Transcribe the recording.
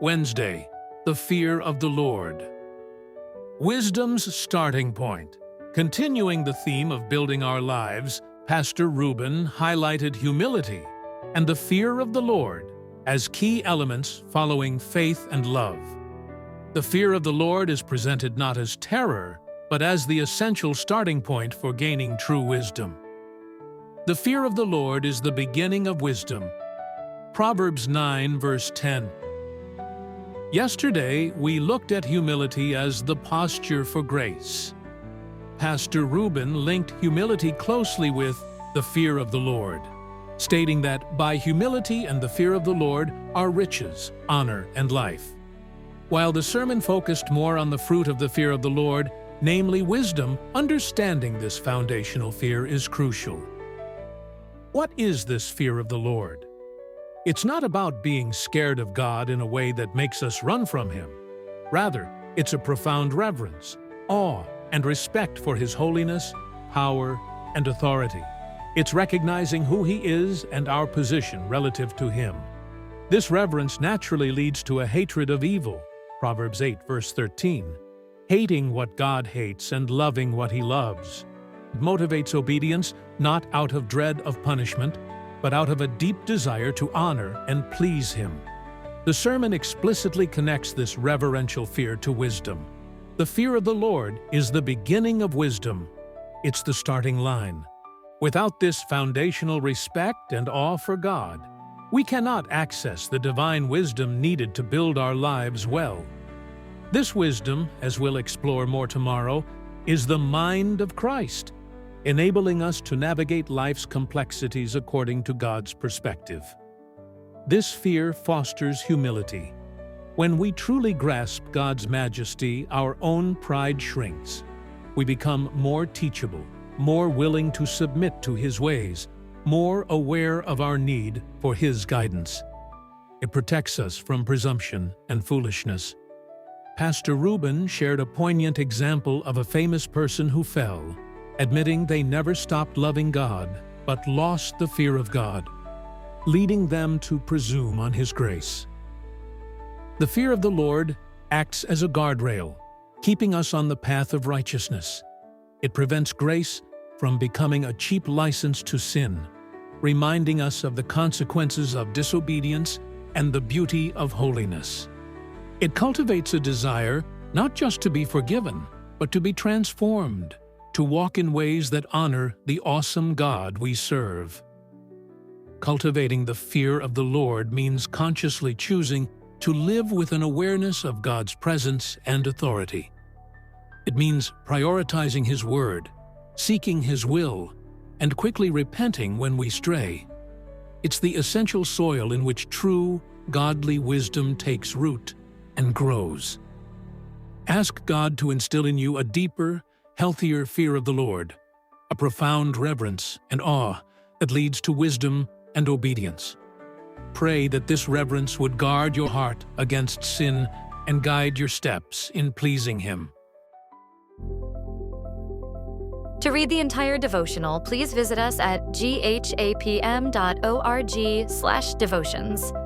Wednesday, the fear of the Lord. Wisdom's starting point. Continuing the theme of building our lives, Pastor Rubin highlighted humility and the fear of the Lord as key elements following faith and love. The fear of the Lord is presented not as terror, but as the essential starting point for gaining true wisdom. The fear of the Lord is the beginning of wisdom. Proverbs 9, verse 10. Yesterday, we looked at humility as the posture for grace. Pastor Rubin linked humility closely with the fear of the Lord, stating that by humility and the fear of the Lord are riches, honor, and life. While the sermon focused more on the fruit of the fear of the Lord, namely wisdom, understanding this foundational fear is crucial. What is this fear of the Lord? It's not about being scared of God in a way that makes us run from Him. Rather, it's a profound reverence, awe, and respect for His holiness, power, and authority. It's recognizing who He is and our position relative to Him. This reverence naturally leads to a hatred of evil, Proverbs 8, verse 13. Hating what God hates and loving what He loves. It motivates obedience not out of dread of punishment, but out of a deep desire to honor and please Him. The sermon explicitly connects this reverential fear to wisdom. The fear of the Lord is the beginning of wisdom. It's the starting line. Without this foundational respect and awe for God, we cannot access the divine wisdom needed to build our lives well. This wisdom, as we'll explore more tomorrow, is the mind of Christ, enabling us to navigate life's complexities according to God's perspective. This fear fosters humility. When we truly grasp God's majesty, our own pride shrinks. We become more teachable, more willing to submit to His ways, more aware of our need for His guidance. It protects us from presumption and foolishness. Pastor Rubin shared a poignant example of a famous person who fell, admitting they never stopped loving God, but lost the fear of God, leading them to presume on His grace. The fear of the Lord acts as a guardrail, keeping us on the path of righteousness. It prevents grace from becoming a cheap license to sin, reminding us of the consequences of disobedience and the beauty of holiness. It cultivates a desire not just to be forgiven, but to be transformed, to walk in ways that honor the awesome God we serve. Cultivating the fear of the Lord means consciously choosing to live with an awareness of God's presence and authority. It means prioritizing His word, seeking His will, and quickly repenting when we stray. It's the essential soil in which true, godly wisdom takes root and grows. Ask God to instill in you a deeper, healthier fear of the Lord, a profound reverence and awe that leads to wisdom and obedience. Pray that this reverence would guard your heart against sin and guide your steps in pleasing Him. To read the entire devotional, please visit us at ghapm.org/devotions.